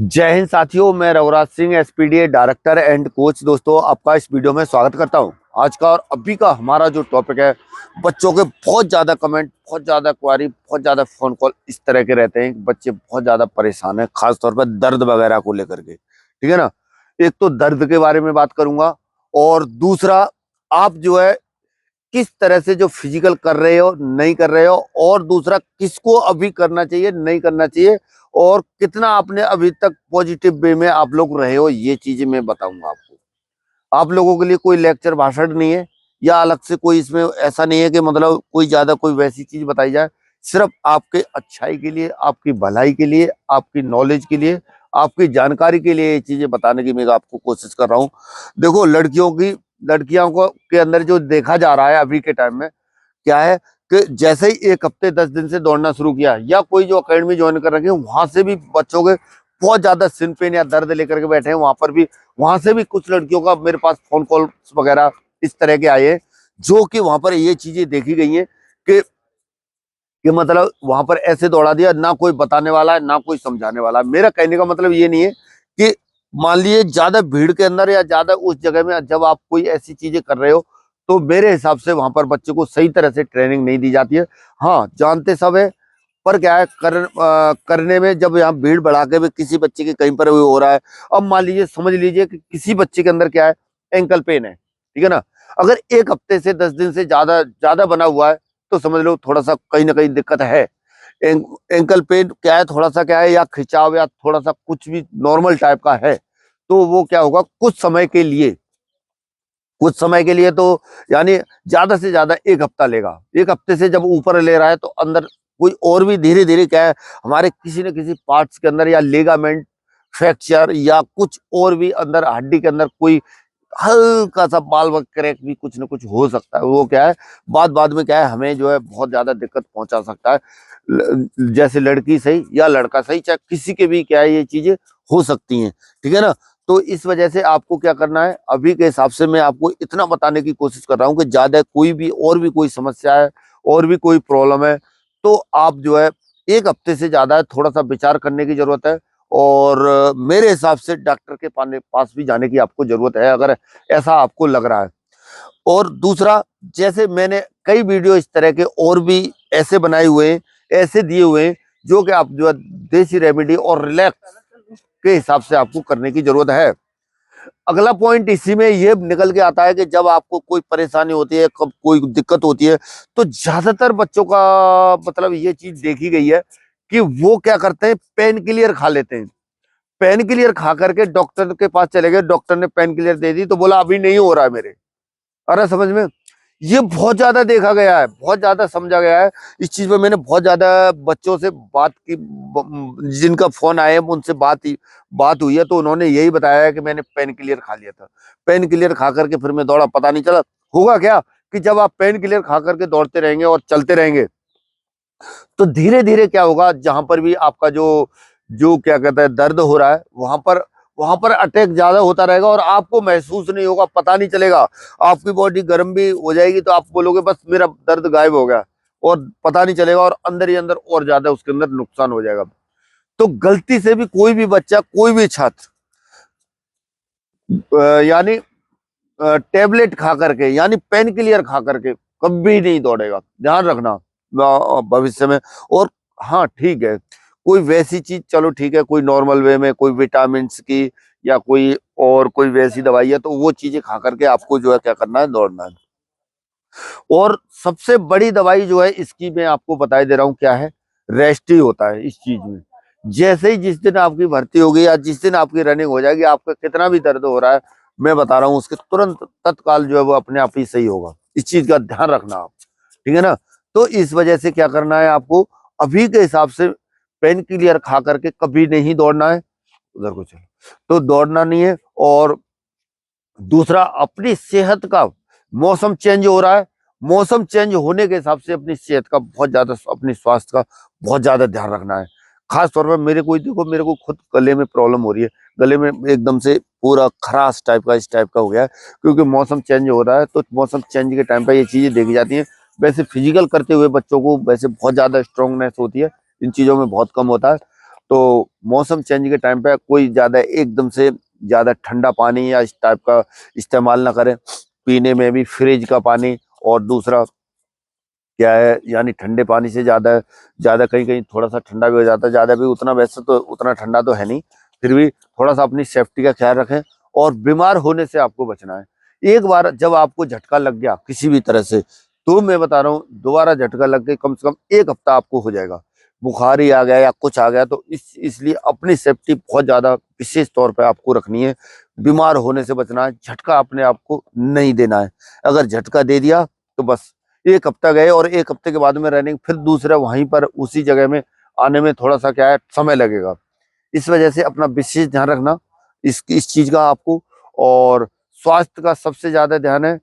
जय हिंद साथियों, मैं Raghuraj Singh SPDA director and coach. दोस्तों, आपका इस वीडियो में स्वागत करता हूं। आज का और अभी का हमारा जो टॉपिक है, बच्चों के बहुत ज्यादा कमेंट, बहुत ज्यादा क्वारी, बहुत ज्यादा फोन कॉल इस तरह के रहते हैं कि बच्चे बहुत ज्यादा परेशान हैं, खास तौर पर दर्द वगैरह को लेकर के। ठीक है ना। एक तो दर्द के बारे में बात करूंगा, और दूसरा आप जो है किस तरह से जो फिजिकल कर रहे हो, नहीं कर रहे हो, और दूसरा किसको अभी करना चाहिए, नहीं करना चाहिए, और कितना आपने अभी तक पॉजिटिव वे में आप लोग रहे हो, ये चीजें मैं बताऊंगा आपको। आप लोगों के लिए कोई लेक्चर भाषण नहीं है, या अलग से कोई इसमें ऐसा नहीं है कि मतलब कोई ज्यादा कोई वैसी चीज बताई जाए। सिर्फ आपके अच्छाई के लिए, आपकी भलाई के लिए, आपकी नॉलेज के लिए, आपकी जानकारी के लिए ये चीजें बताने की मैं आपको कोशिश कर रहा हूँ। देखो, लड़कियों को के अंदर जो देखा जा रहा है अभी के टाइम में, क्या है कि जैसे ही एक हफ्ते 10 दिन से दौड़ना शुरू किया, या कोई जो अकेडमी ज्वाइन कर रखे हैं, वहां से भी बच्चों के बहुत ज्यादा सिन पेन या दर्द लेकर के बैठे हैं। वहां से भी कुछ लड़कियों का मेरे पास फोन कॉल वगैरह इस तरह के आए हैं, जो कि वहां पर ये चीजें देखी गई हैं कि मतलब वहां पर ऐसे दौड़ा दिया, ना कोई बताने वाला है, ना कोई समझाने वाला है। मेरा कहने का मतलब ये नहीं है कि मान लीजिए ज्यादा भीड़ के अंदर या ज्यादा उस जगह में जब आप कोई ऐसी चीजें कर रहे हो, तो मेरे हिसाब से वहां पर बच्चे को सही तरह से ट्रेनिंग नहीं दी जाती है। हाँ, जानते सब है, पर क्या है करने में जब यहाँ भीड़ बढ़ा के भी किसी बच्चे के कहीं पर भी हो रहा है। अब मान लीजिए, समझ लीजिए कि किसी बच्चे के अंदर क्या है, एंकल पेन है, ठीक है ना। अगर एक हफ्ते से 10 दिन से ज्यादा ज्यादा बना हुआ है, तो समझ लो थोड़ा सा कहीं ना कहीं दिक्कत है। एंकल पेन क्या है, थोड़ा सा क्या है, या खिंचाव, या थोड़ा सा कुछ भी नॉर्मल टाइप का है, तो वो क्या होगा, कुछ समय के लिए तो यानी ज्यादा से ज्यादा एक हफ्ता लेगा। एक हफ्ते से जब ऊपर ले रहा है, तो अंदर कोई और भी धीरे धीरे क्या है, हमारे किसी न किसी पार्ट्स के अंदर या लेगामेंट फ्रैक्चर, या कुछ और भी अंदर हड्डी के अंदर कोई हल्का सा बाल वक्त क्रैक भी कुछ ना कुछ हो सकता है। वो क्या है, बाद बाद में क्या है, हमें जो है बहुत ज्यादा दिक्कत पहुंचा सकता है। जैसे लड़की सही या लड़का सही, चाहे किसी के भी क्या है, ये चीजें हो सकती हैं। ठीक है ना। तो इस वजह से आपको क्या करना है, अभी के हिसाब से मैं आपको इतना बताने की कोशिश कर रहा हूँ कि ज्यादा कोई भी और भी कोई समस्या है, और भी कोई प्रॉब्लम है, तो आप जो है एक हफ्ते से ज्यादा है, थोड़ा सा विचार करने की जरूरत है। और मेरे हिसाब से डॉक्टर के पास भी जाने की आपको जरूरत है, अगर ऐसा आपको लग रहा है। और दूसरा, जैसे मैंने कई वीडियो इस तरह के और भी ऐसे बनाए हुए हैं, ऐसे दिए हुए हैं, जो कि आप जो है देसी रेमेडी और रिलैक्स के हिसाब से आपको करने की जरूरत है। अगला पॉइंट इसी में ये निकल के आता है कि जब आपको कोई परेशानी होती है, कब कोई दिक्कत होती है, तो ज्यादातर बच्चों का मतलब ये चीज देखी गई है कि वो क्या करते हैं, पेन किलियर खा लेते हैं। पेन किलियर खा करके डॉक्टर के पास चले गए, डॉक्टर ने पेन किलियर दे दी, तो बोला अभी नहीं हो रहा है मेरे। अरे समझ में, ये बहुत ज्यादा देखा गया है, बहुत ज्यादा समझा गया है। इस चीज में मैंने बहुत ज्यादा बच्चों से बात की, जिनका फोन आए उनसे बात हुई है, तो उन्होंने यही बताया है कि मैंने पेन किलियर खा लिया था। पेन किलियर खा करके फिर मैं दौड़ा, पता नहीं चला। होगा क्या कि जब आप पेन किलियर खा करके दौड़ते रहेंगे और चलते रहेंगे, तो धीरे धीरे क्या होगा, जहां पर भी आपका जो जो क्या कहता है दर्द हो रहा है, वहां पर अटैक ज्यादा होता रहेगा, और आपको महसूस नहीं होगा, पता नहीं चलेगा। आपकी बॉडी गर्म भी हो जाएगी, तो आप बोलोगे बस मेरा दर्द गायब हो गया, और पता नहीं चलेगा, और अंदर ही अंदर और ज्यादा उसके अंदर नुकसान हो जाएगा। तो गलती से भी कोई भी बच्चा, कोई भी छात्र यानी टेबलेट खा करके, यानी पेन किलियर खा करके कभी नहीं दौड़ेगा, ध्यान रखना भविष्य में। और हाँ, ठीक है, कोई वैसी चीज, चलो ठीक है, कोई नॉर्मल वे में कोई विटामिन की या कोई और कोई वैसी दवाई है, तो वो चीजें खा करके आपको जो है क्या करना है, दौड़ना है। और सबसे बड़ी दवाई जो है इसकी, मैं आपको बता दे रहा हूँ क्या है, रेस्ट ही होता है इस चीज में। जैसे ही जिस दिन आपकी भर्ती होगी, या जिस दिन आपकी रनिंग हो जाएगी, आपका कितना भी दर्द हो रहा है, मैं बता रहा हूँ उसके तुरंत तत्काल जो है वो अपने आप ही सही होगा। इस चीज का ध्यान रखना आप, ठीक है ना। तो इस वजह से क्या करना है आपको, अभी के हिसाब से पेन किलियर खा करके कभी नहीं दौड़ना है। उधर को चलो, तो दौड़ना नहीं है। और दूसरा, अपनी सेहत का, मौसम चेंज हो रहा है, मौसम चेंज होने के हिसाब से अपनी सेहत का बहुत ज्यादा, अपनी स्वास्थ्य का बहुत ज्यादा ध्यान रखना है। खास तौर पर मेरे को खुद गले में प्रॉब्लम हो रही है, गले में एकदम से पूरा खराश टाइप का, इस टाइप का हो गया है, क्योंकि मौसम चेंज हो रहा है। तो मौसम चेंज के टाइम पर ये चीजें देखी जाती हैं। वैसे फिजिकल करते हुए बच्चों को वैसे बहुत ज्यादा स्ट्रांगनेस होती है, इन चीजों में बहुत कम होता है। तो मौसम चेंज के टाइम पे कोई ज्यादा एकदम से ज्यादा ठंडा पानी या इस टाइप का इस्तेमाल ना करें। पीने में भी फ्रिज का पानी, और दूसरा क्या है, यानी ठंडे पानी से ज्यादा ज्यादा कहीं कहीं थोड़ा सा ठंडा भी हो जाता है, ज्यादा भी उतना, वैसे तो उतना ठंडा तो है नहीं, फिर भी थोड़ा सा अपनी सेफ्टी का ख्याल रखें और बीमार होने से आपको बचना है। एक बार जब आपको झटका लग गया किसी भी तरह से, तो मैं बता रहा हूँ दोबारा झटका लग के कम से कम 1 हफ्ता आपको हो जाएगा। बुखार ही आ गया या कुछ आ गया तो इसलिए अपनी सेफ्टी बहुत ज्यादा विशेष तौर पर आपको रखनी है। बीमार होने से बचना है, झटका अपने आप को नहीं देना है। अगर झटका दे दिया तो बस 1 हफ्ता गए, और 1 हफ्ते के बाद में रनिंग फिर दूसरा वहीं पर उसी जगह में आने में थोड़ा सा क्या है, समय लगेगा। इस वजह से अपना विशेष ध्यान रखना इस चीज का आपको। और स्वास्थ्य का सबसे ज्यादा ध्यान है।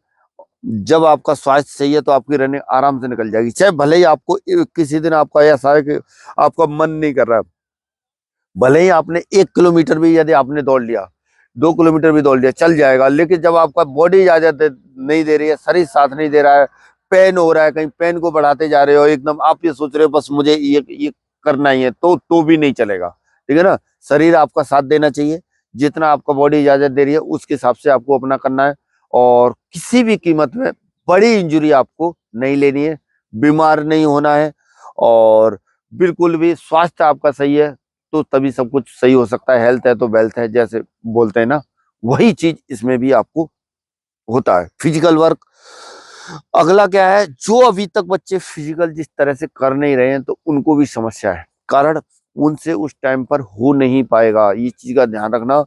जब आपका स्वास्थ्य सही है तो आपकी रनिंग आराम से निकल जाएगी। चाहे भले ही आपको किसी दिन आपका ऐसा है कि आपका मन नहीं कर रहा है, भले ही आपने 1 किलोमीटर भी यदि आपने दौड़ लिया, 2 किलोमीटर भी दौड़ लिया, चल जाएगा। लेकिन जब आपका बॉडी इजाजत नहीं दे रही है, शरीर साथ नहीं दे रहा है, पेन हो रहा है, कहीं पेन को बढ़ाते जा रहे हो, एकदम आप ये सोच रहे हो बस मुझे ये करना ही है, तो भी नहीं चलेगा। ठीक है ना। शरीर आपका साथ देना चाहिए, जितना आपका बॉडी इजाजत दे रही है उसके हिसाब से आपको अपना करना है। और किसी भी कीमत में बड़ी इंजरी आपको नहीं लेनी है, बीमार नहीं होना है, और बिल्कुल भी स्वास्थ्य आपका सही है तो तभी सब कुछ सही हो सकता है। हेल्थ है तो वेल्थ है, जैसे बोलते हैं ना, वही चीज इसमें भी आपको होता है। फिजिकल वर्क अगला क्या है, जो अभी तक बच्चे फिजिकल जिस तरह से कर नहीं रहे हैं तो उनको भी समस्या है, कारण उनसे उस टाइम पर हो नहीं पाएगा। ये चीज का ध्यान रखना।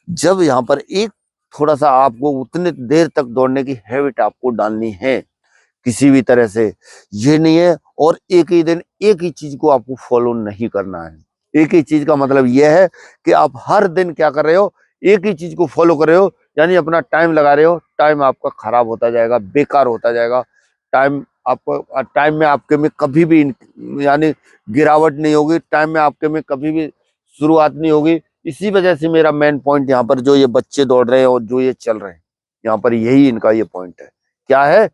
जब यहाँ पर एक थोड़ा सा आपको उतने देर तक दौड़ने की हैबिट आपको डालनी है किसी भी तरह से, ये नहीं है और एक ही दिन एक ही चीज को आपको फॉलो नहीं करना है। एक ही चीज का मतलब यह है कि आप हर दिन क्या कर रहे हो, एक ही चीज को फॉलो कर रहे हो, यानी अपना टाइम लगा रहे हो, टाइम आपका खराब होता जाएगा, बेकार होता जाएगा। टाइम आपको, टाइम में आपके में कभी भी यानी गिरावट नहीं होगी, टाइम में आपके में कभी भी शुरुआत नहीं होगी। इसी वजह से मेरा मेन पॉइंट यहाँ पर, जो ये बच्चे दौड़ रहे हैं और जो ये चल रहे हैं, यहाँ पर यही इनका ये पॉइंट है। क्या है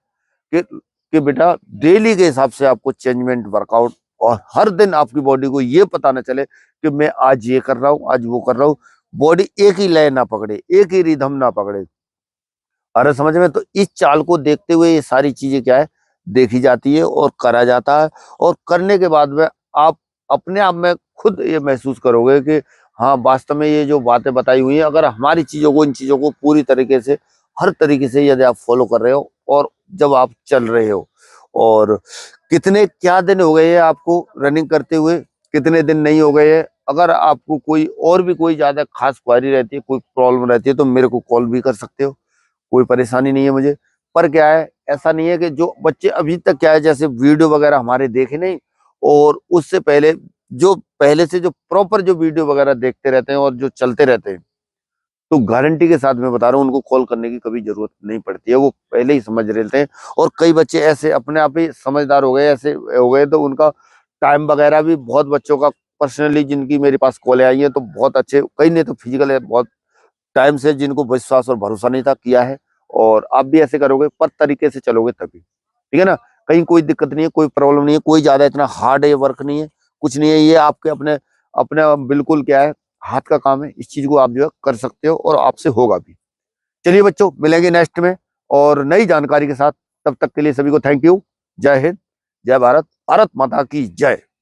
कि बेटा डेली के हिसाब से आपको चेंजमेंट वर्कआउट, और हर दिन आपकी बॉडी को ये पता ना चले कि मैं आज ये कर रहा हूँ, आज वो कर रहा हूँ। बॉडी एक ही लय ना पकड़े, एक ही रिदम ना पकड़े। अरे समझ में, तो इस चाल को देखते हुए ये सारी चीजें क्या है, देखी जाती है और करा जाता है। और करने के बाद में आप अपने आप में खुद ये महसूस करोगे कि हाँ वास्तव में ये जो बातें बताई हुई हैं, अगर हमारी चीजों को, इन चीजों को पूरी तरीके से, हर तरीके से यदि आप फॉलो कर रहे हो, और जब आप चल रहे हो, और कितने क्या दिन हो गए हैं आपको रनिंग करते हुए, कितने दिन नहीं हो गए हैं। अगर आपको कोई और भी कोई ज्यादा खास क्वारी रहती है, कोई प्रॉब्लम रहती है, तो मेरे को कॉल भी कर सकते हो, कोई परेशानी नहीं है मुझे। पर क्या है, ऐसा नहीं है कि जो बच्चे अभी तक क्या है, जैसे वीडियो वगैरह हमारे देखे नहीं, और उससे पहले जो पहले से जो प्रॉपर जो वीडियो वगैरह देखते रहते हैं और जो चलते रहते हैं, तो गारंटी के साथ मैं बता रहा हूँ उनको कॉल करने की कभी जरूरत नहीं पड़ती है, वो पहले ही समझ लेते हैं। और कई बच्चे ऐसे अपने आप ही समझदार हो गए, ऐसे हो गए, तो उनका टाइम वगैरह भी, बहुत बच्चों का पर्सनली जिनकी मेरे पास कॉलें आई हैं तो बहुत अच्छे, कई ने तो फिजिकल है बहुत टाइम से, जिनको विश्वास और भरोसा नहीं था, किया है। और आप भी ऐसे करोगे पर तरीके से चलोगे तभी, ठीक है ना। कहीं कोई दिक्कत नहीं है, कोई प्रॉब्लम नहीं है, कोई ज्यादा इतना हार्ड है वर्क नहीं है, कुछ नहीं है। ये आपके अपने अपने बिल्कुल क्या है, हाथ का काम है। इस चीज को आप जो है कर सकते हो और आपसे होगा भी। चलिए बच्चों, मिलेंगे नेक्स्ट में और नई जानकारी के साथ। तब तक के लिए सभी को थैंक यू। जय हिंद, जय भारत, भारत माता की जय।